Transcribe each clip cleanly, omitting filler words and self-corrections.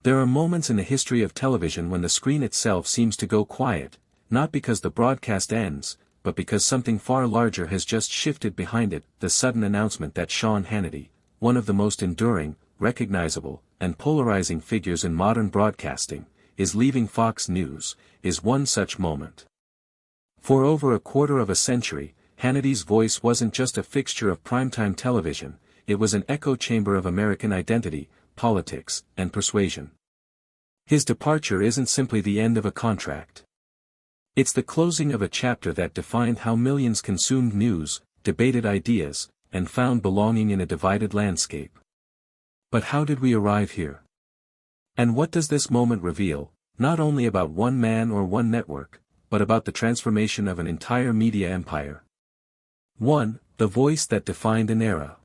There are moments in the history of television when the screen itself seems to go quiet, not because the broadcast ends, but because something far larger has just shifted behind it. The sudden announcement that Sean Hannity, one of the most enduring, recognizable, and polarizing figures in modern broadcasting, is leaving Fox News, is one such moment. For over a quarter of a century, Hannity's voice wasn't just a fixture of primetime television, it was an echo chamber of American identity, politics, and persuasion. His departure isn't simply the end of a contract. It's the closing of a chapter that defined how millions consumed news, debated ideas, and found belonging in a divided landscape. But how did we arrive here? And what does this moment reveal, not only about one man or one network, but about the transformation of an entire media empire? 1. The voice that defined an era.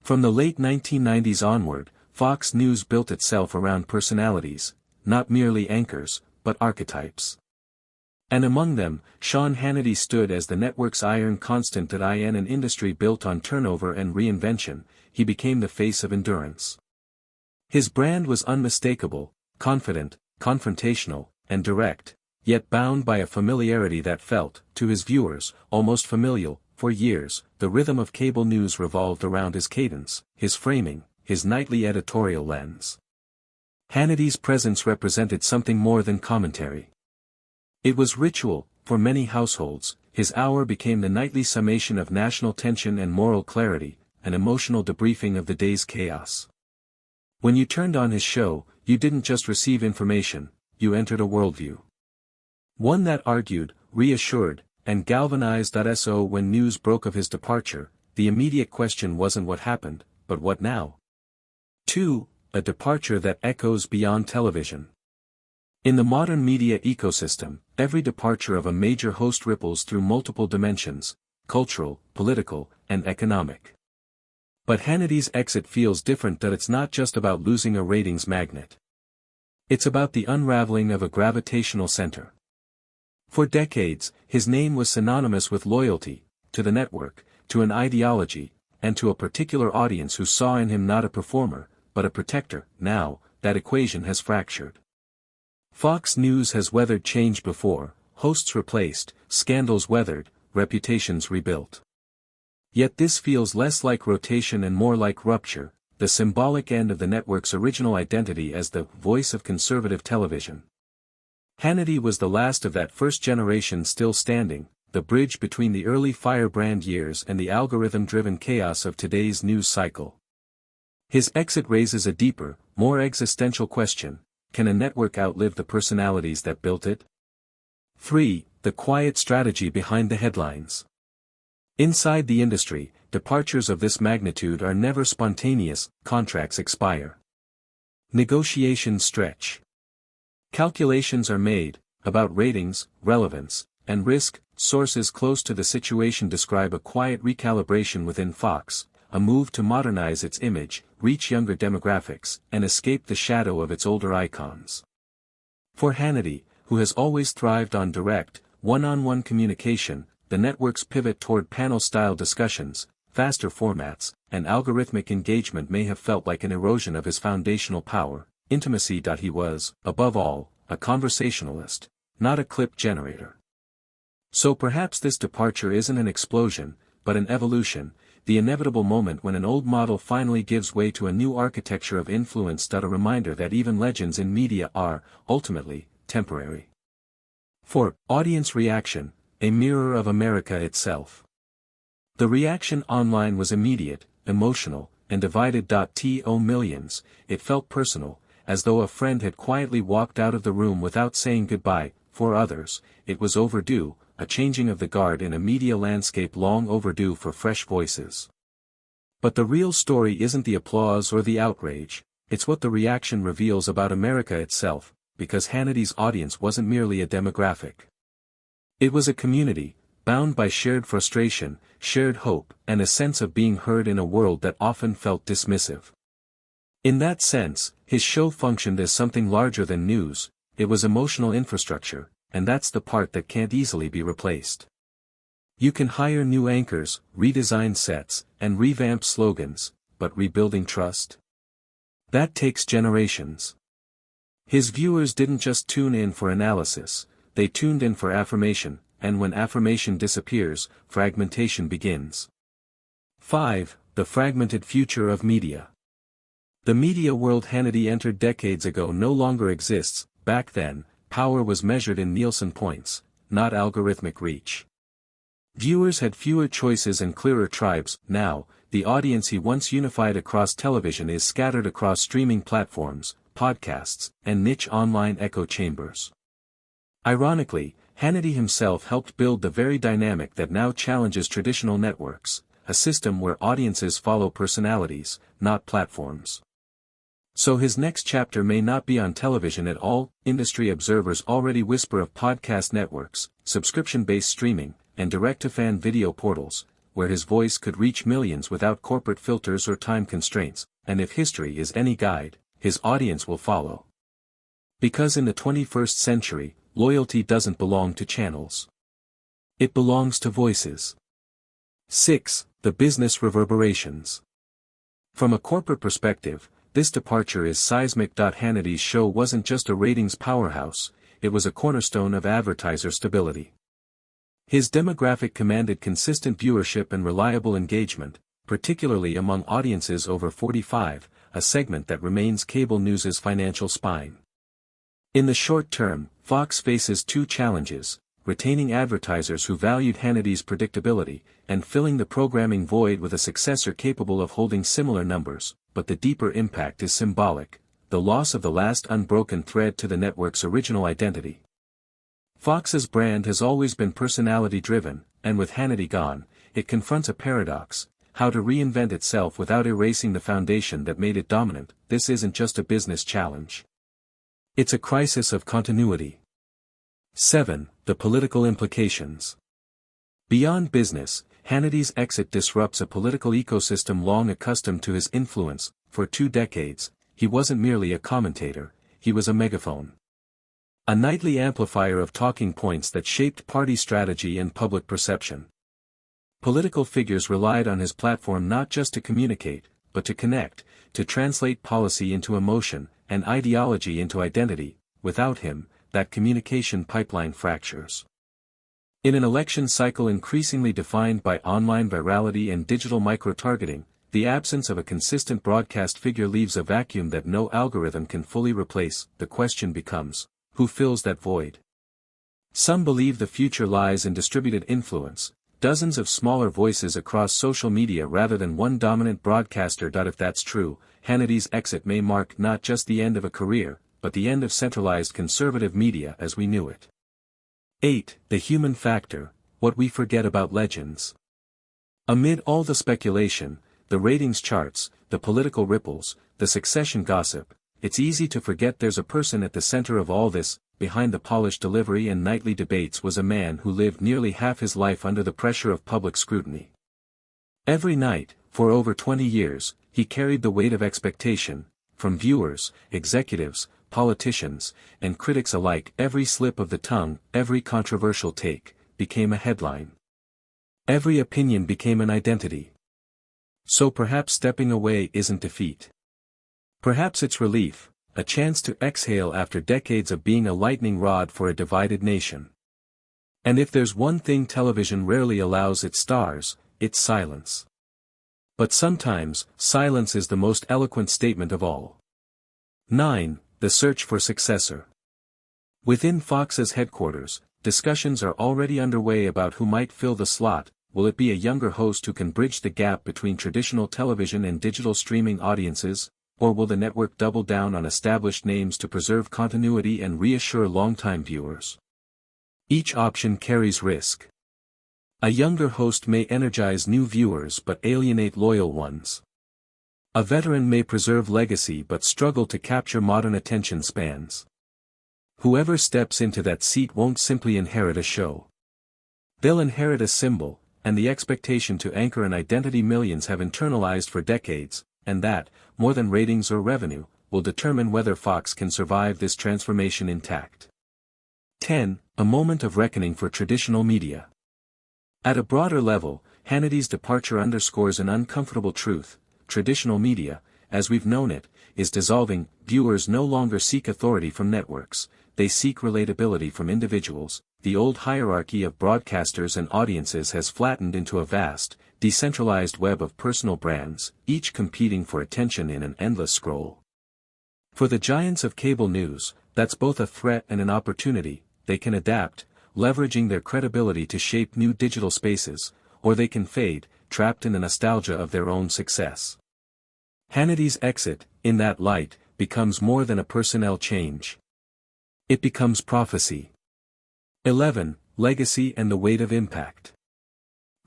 From the late 1990s onward, Fox News built itself around personalities, not merely anchors, but archetypes. And among them, Sean Hannity stood as the network's iron constant. In an industry built on turnover and reinvention, he became the face of endurance. His brand was unmistakable, confident, confrontational, and direct, yet bound by a familiarity that felt, to his viewers, almost familial. For years, the rhythm of cable news revolved around his cadence, his framing, his nightly editorial lens. Hannity's presence represented something more than commentary. It was ritual. For many households, his hour became the nightly summation of national tension and moral clarity, an emotional debriefing of the day's chaos. When you turned on his show, you didn't just receive information, you entered a worldview. One that argued, reassured, and galvanized. So when news broke of his departure, the immediate question wasn't what happened, but what now? 2. A departure that echoes beyond television. In the modern media ecosystem, every departure of a major host ripples through multiple dimensions: cultural, political, and economic. But Hannity's exit feels different. It's not just about losing a ratings magnet. It's about the unraveling of a gravitational center. For decades, his name was synonymous with loyalty, to the network, to an ideology, and to a particular audience who saw in him not a performer, but a protector. Now, that equation has fractured. Fox News has weathered change before, hosts replaced, scandals weathered, reputations rebuilt. Yet this feels less like rotation and more like rupture, the symbolic end of the network's original identity as the voice of conservative television. Hannity was the last of that first generation still standing, the bridge between the early firebrand years and the algorithm-driven chaos of today's news cycle. His exit raises a deeper, more existential question: can a network outlive the personalities that built it? 3. The quiet strategy behind the headlines. Inside the industry, departures of this magnitude are never spontaneous. Contracts expire. Negotiations stretch. Calculations are made, about ratings, relevance, and risk. Sources close to the situation describe a quiet recalibration within Fox, a move to modernize its image, reach younger demographics, and escape the shadow of its older icons. For Hannity, who has always thrived on direct, one-on-one communication, the network's pivot toward panel-style discussions, faster formats, and algorithmic engagement may have felt like an erosion of his foundational power, intimacy. He was, above all, a conversationalist, not a clip generator. So perhaps this departure isn't an explosion, but an evolution, the inevitable moment when an old model finally gives way to a new architecture of influence. A reminder that even legends in media are, ultimately, temporary. 4. Audience reaction, a mirror of America itself. The reaction online was immediate, emotional, and divided. To millions, it felt personal, as though a friend had quietly walked out of the room without saying goodbye. For others, it was overdue, a changing of the guard in a media landscape long overdue for fresh voices. But the real story isn't the applause or the outrage, it's what the reaction reveals about America itself, because Hannity's audience wasn't merely a demographic. It was a community, bound by shared frustration, shared hope, and a sense of being heard in a world that often felt dismissive. In that sense, his show functioned as something larger than news. It was emotional infrastructure, and that's the part that can't easily be replaced. You can hire new anchors, redesign sets, and revamp slogans, but rebuilding trust? That takes generations. His viewers didn't just tune in for analysis, they tuned in for affirmation, and when affirmation disappears, fragmentation begins. 5. The fragmented future of media. The media world Hannity entered decades ago no longer exists. Back then, power was measured in Nielsen points, not algorithmic reach. Viewers had fewer choices and clearer tribes. Now, the audience he once unified across television is scattered across streaming platforms, podcasts, and niche online echo chambers. Ironically, Hannity himself helped build the very dynamic that now challenges traditional networks, a system where audiences follow personalities, not platforms. So his next chapter may not be on television at all. Industry observers already whisper of podcast networks, subscription-based streaming, and direct-to-fan video portals, where his voice could reach millions without corporate filters or time constraints, and if history is any guide, his audience will follow. Because in the 21st century, loyalty doesn't belong to channels. It belongs to voices. 6. The business reverberations. From a corporate perspective, this departure is seismic. Hannity's show wasn't just a ratings powerhouse, it was a cornerstone of advertiser stability. His demographic commanded consistent viewership and reliable engagement, particularly among audiences over 45, a segment that remains cable news's financial spine. In the short term, Fox faces two challenges: retaining advertisers who valued Hannity's predictability, and filling the programming void with a successor capable of holding similar numbers. But the deeper impact is symbolic: the loss of the last unbroken thread to the network's original identity. Fox's brand has always been personality-driven, and with Hannity gone, it confronts a paradox: how to reinvent itself without erasing the foundation that made it dominant. This isn't just a business challenge. It's a crisis of continuity. 7. The political implications. Beyond business, Hannity's exit disrupts a political ecosystem long accustomed to his influence. For 2 decades, he wasn't merely a commentator, he was a megaphone. A nightly amplifier of talking points that shaped party strategy and public perception. Political figures relied on his platform not just to communicate, but to connect, to translate policy into emotion, and ideology into identity. Without him, that communication pipeline fractures. In an election cycle increasingly defined by online virality and digital micro-targeting, the absence of a consistent broadcast figure leaves a vacuum that no algorithm can fully replace. The question becomes, who fills that void? Some believe the future lies in distributed influence, dozens of smaller voices across social media rather than one dominant broadcaster. If that's true, Hannity's exit may mark not just the end of a career, but the end of centralized conservative media as we knew it. 8. The human factor: what we forget about legends. Amid all the speculation, the ratings charts, the political ripples, the succession gossip, it's easy to forget there's a person at the center of all this. Behind the polished delivery and nightly debates was a man who lived nearly half his life under the pressure of public scrutiny. Every night, for over 20 years, he carried the weight of expectation, from viewers, executives, politicians, and critics alike. Every slip of the tongue, every controversial take, became a headline. Every opinion became an identity. So perhaps stepping away isn't defeat. Perhaps it's relief, a chance to exhale after decades of being a lightning rod for a divided nation. And if there's one thing television rarely allows its stars, it's silence. But sometimes, silence is the most eloquent statement of all. 9. The search for successor. Within Fox's headquarters, discussions are already underway about who might fill the slot. Will it be a younger host who can bridge the gap between traditional television and digital streaming audiences? Or will the network double down on established names to preserve continuity and reassure longtime viewers? Each option carries risk. A younger host may energize new viewers but alienate loyal ones. A veteran may preserve legacy but struggle to capture modern attention spans. Whoever steps into that seat won't simply inherit a show. They'll inherit a symbol, and the expectation to anchor an identity millions have internalized for decades, and that, more than ratings or revenue, will determine whether Fox can survive this transformation intact. 10. A moment of reckoning for traditional media. At a broader level, Hannity's departure underscores an uncomfortable truth: traditional media, as we've known it, is dissolving. Viewers no longer seek authority from networks, they seek relatability from individuals. The old hierarchy of broadcasters and audiences has flattened into a vast, decentralized web of personal brands, each competing for attention in an endless scroll. For the giants of cable news, that's both a threat and an opportunity. They can adapt, leveraging their credibility to shape new digital spaces, or they can fade, trapped in the nostalgia of their own success. Hannity's exit, in that light, becomes more than a personnel change. It becomes prophecy. 11. Legacy and the weight of impact.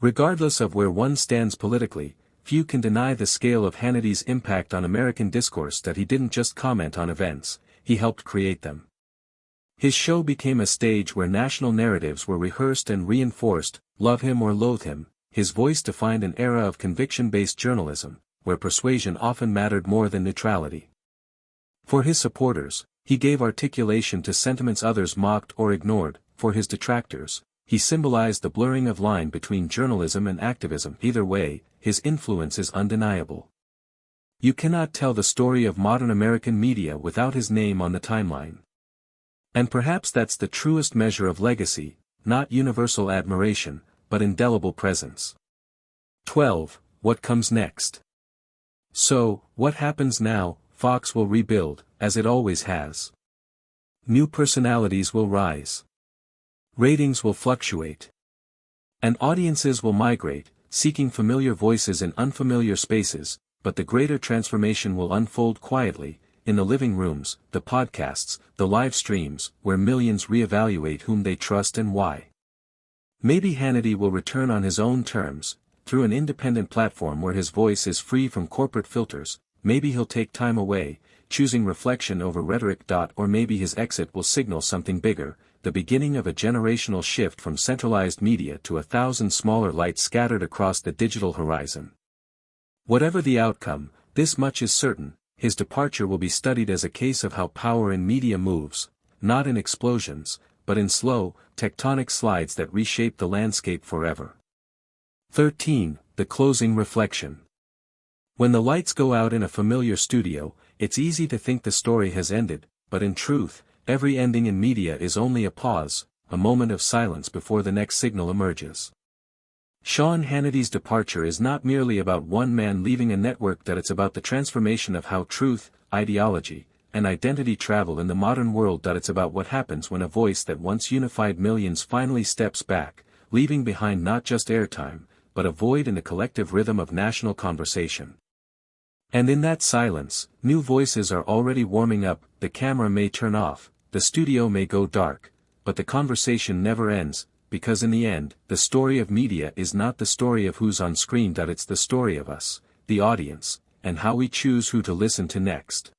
Regardless of where one stands politically, few can deny the scale of Hannity's impact on American discourse. That he didn't just comment on events, he helped create them. His show became a stage where national narratives were rehearsed and reinforced. Love him or loathe him, his voice defined an era of conviction-based journalism, where persuasion often mattered more than neutrality. For his supporters, he gave articulation to sentiments others mocked or ignored. For his detractors, he symbolized the blurring of line between journalism and activism. Either way, his influence is undeniable. You cannot tell the story of modern American media without his name on the timeline. And perhaps that's the truest measure of legacy, not universal admiration, but indelible presence. 12. What comes next? So, what happens now? Fox will rebuild, as it always has. New personalities will rise. Ratings will fluctuate. And audiences will migrate, seeking familiar voices in unfamiliar spaces, but the greater transformation will unfold quietly, in the living rooms, the podcasts, the live streams, where millions reevaluate whom they trust and why. Maybe Hannity will return on his own terms, through an independent platform where his voice is free from corporate filters. Maybe he'll take time away, choosing reflection over rhetoric. Or maybe his exit will signal something bigger, the beginning of a generational shift from centralized media to 1,000 smaller lights scattered across the digital horizon. Whatever the outcome, this much is certain: his departure will be studied as a case of how power in media moves, not in explosions, but in slow, tectonic slides that reshape the landscape forever. 13. The closing reflection. When the lights go out in a familiar studio, it's easy to think the story has ended, but in truth, every ending in media is only a pause, a moment of silence before the next signal emerges. Sean Hannity's departure is not merely about one man leaving a network. That it's about the transformation of how truth, ideology, and identity travel in the modern world. That it's about what happens when a voice that once unified millions finally steps back, leaving behind not just airtime, but a void in the collective rhythm of national conversation. And in that silence, new voices are already warming up. The camera may turn off, the studio may go dark, but the conversation never ends, because in the end, the story of media is not the story of who's on screen. It's the story of us, the audience, and how we choose who to listen to next.